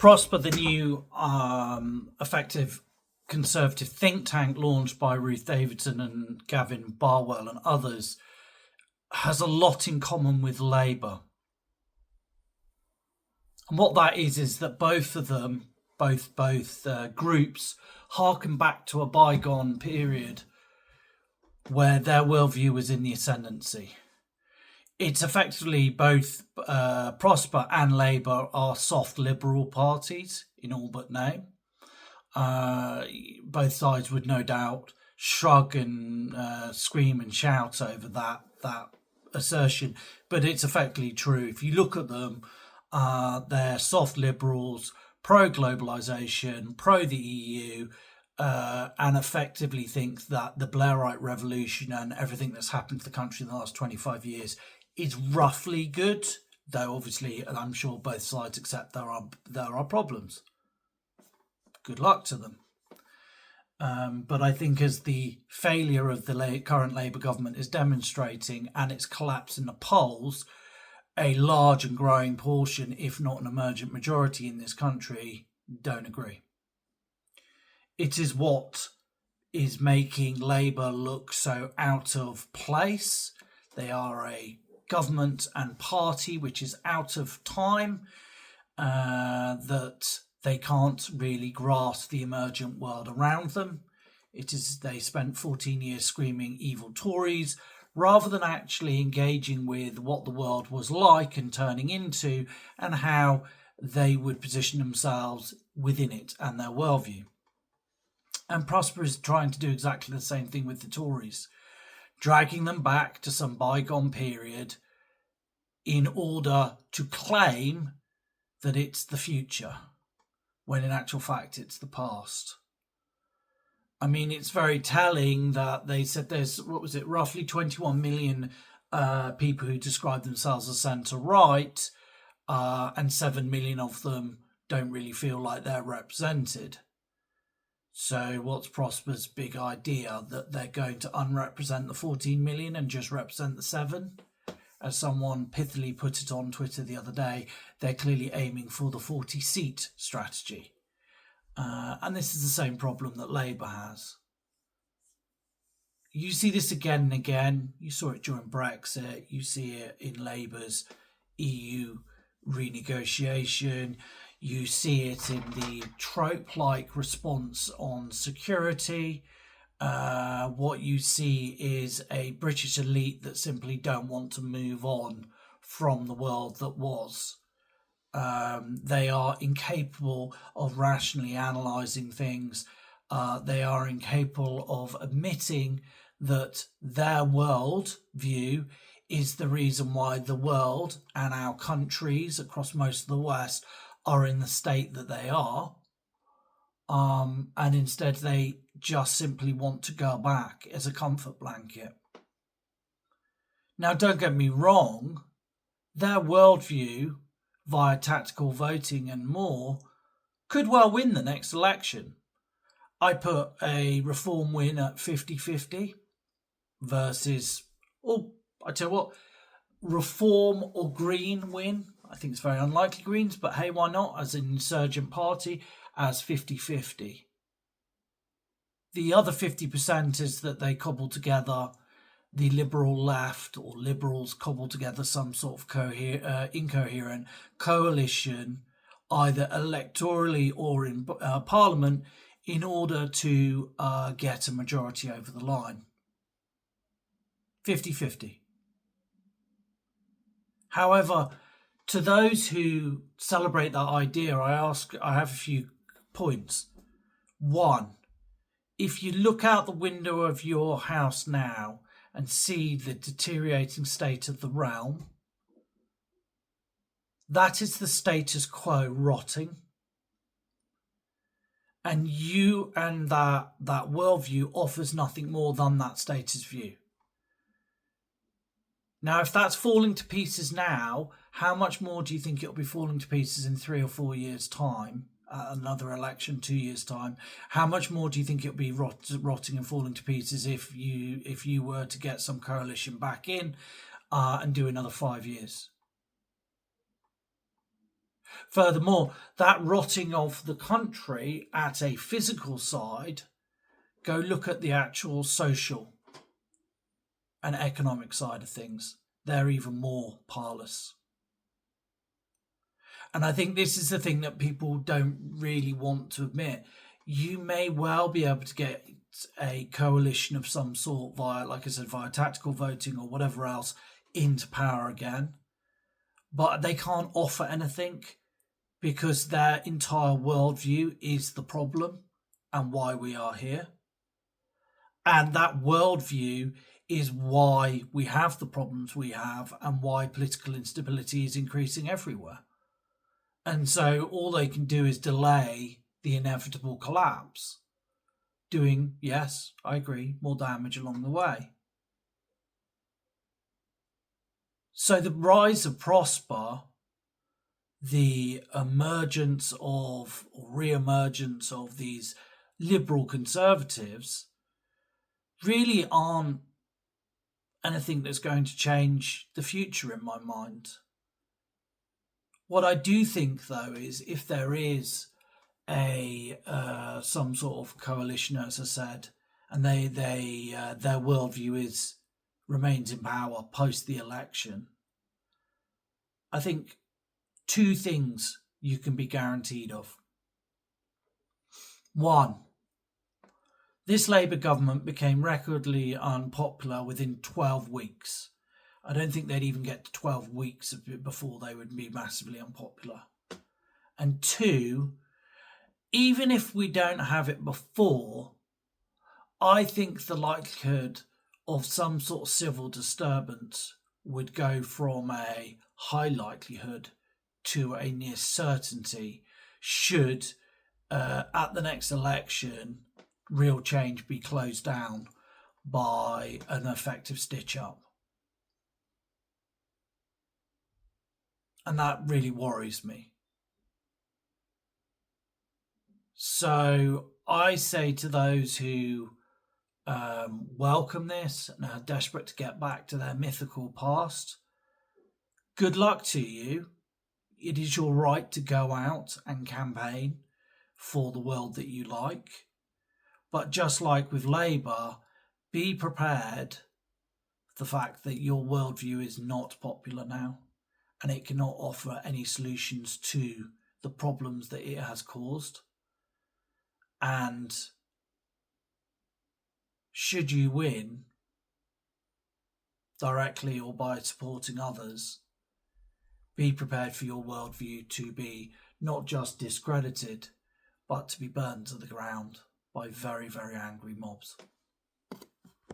Prosper, the new effective conservative think tank launched by Ruth Davidson and Gavin Barwell and others, has a lot in common with Labour. And what that is that both of them, both groups, harken back to a bygone period where their worldview was in the ascendancy. It's effectively both Prosper and Labour are soft liberal parties in all but name. Both sides would no doubt shrug and scream and shout over that assertion, but it's effectively true. If you look at them, they're soft liberals, pro-globalisation, pro the EU, and effectively think that the Blairite revolution and everything that's happened to the country in the last 25 years is roughly good, though obviously, and I'm sure both sides accept there are problems. Good luck to them. But I think as the failure of the current Labour government is demonstrating and its collapse in the polls, a large and growing portion, if not an emergent majority in this country, don't agree. It is what is making Labour look so out of place. They are a government and party which is out of time, that they can't really grasp the emergent world around them. They spent 14 years screaming evil Tories rather than actually engaging with what the world was like and turning into and how they would position themselves within it and their worldview. And Prosper is trying to do exactly the same thing with the Tories, dragging them back to some bygone period in order to claim that it's the future, when in actual fact it's the past. I mean, it's very telling that they said there's, roughly 21 million people who describe themselves as centre-right, and 7 million of them don't really feel like they're represented. So what's Prosper's big idea? That they're going to unrepresent the 14 million and just represent the 7? As someone pithily put it on Twitter the other day, they're clearly aiming for the 40-seat strategy. And this is the same problem that Labour has. You see this again and again. You saw it during Brexit. You see it in Labour's EU renegotiation. You see it in the trope-like response on security. What you see is a British elite that simply don't want to move on from the world that was. They are incapable of rationally analysing things. They are incapable of admitting that their world view is the reason why the world and our countries across most of the West are in the state that they are. And instead they just simply want to go back as a comfort blanket. Now, don't get me wrong, their worldview, via tactical voting and more, could well win the next election. I put a Reform win at 50-50 versus, I tell you what, Reform or Green win. I think it's very unlikely Greens, but hey, why not, as an insurgent party, as 50-50. The other 50% is that they cobble together, the liberal left or liberals cobble together some sort of incoherent coalition, either electorally or in Parliament, in order to get a majority over the line. 50-50. However, to those who celebrate that idea, I have a few points. One, if you look out the window of your house now and see the deteriorating state of the realm, that is the status quo rotting. And you and that worldview offers nothing more than that status view. Now, if that's falling to pieces now, how much more do you think it'll be falling to pieces in 3 or 4 years' time? Another election, 2 years' time. How much more do you think it'll be rotting and falling to pieces if you were to get some coalition back in and do another 5 years? Furthermore, that rotting of the country at a physical side, go look at the actual social and economic side of things. They're even more parlous. And I think this is the thing that people don't really want to admit. You may well be able to get a coalition of some sort via, like I said, via tactical voting or whatever else into power again. But they can't offer anything because their entire worldview is the problem and why we are here. And that worldview is why we have the problems we have and why political instability is increasing everywhere. And so all they can do is delay the inevitable collapse, doing, yes, I agree, more damage along the way. So the rise of Prosper, the emergence of, or re-emergence of these liberal conservatives really aren't anything that's going to change the future in my mind. What I do think, though, is if there is a some sort of coalition, as I said, and their worldview remains in power post the election, I think two things you can be guaranteed of. One, this Labour government became recordly unpopular within 12 weeks. I don't think they'd even get to 12 weeks before they would be massively unpopular. And two, even if we don't have it before, I think the likelihood of some sort of civil disturbance would go from a high likelihood to a near certainty should, at the next election, real change be closed down by an effective stitch-up. And that really worries me. So I say to those who welcome this and are desperate to get back to their mythical past, good luck to you. It is your right to go out and campaign for the world that you like. But just like with Labour, be prepared for the fact that your worldview is not popular now and it cannot offer any solutions to the problems that it has caused. And should you win, directly or by supporting others, be prepared for your worldview to be not just discredited, but to be burned to the ground by very, very angry mobs.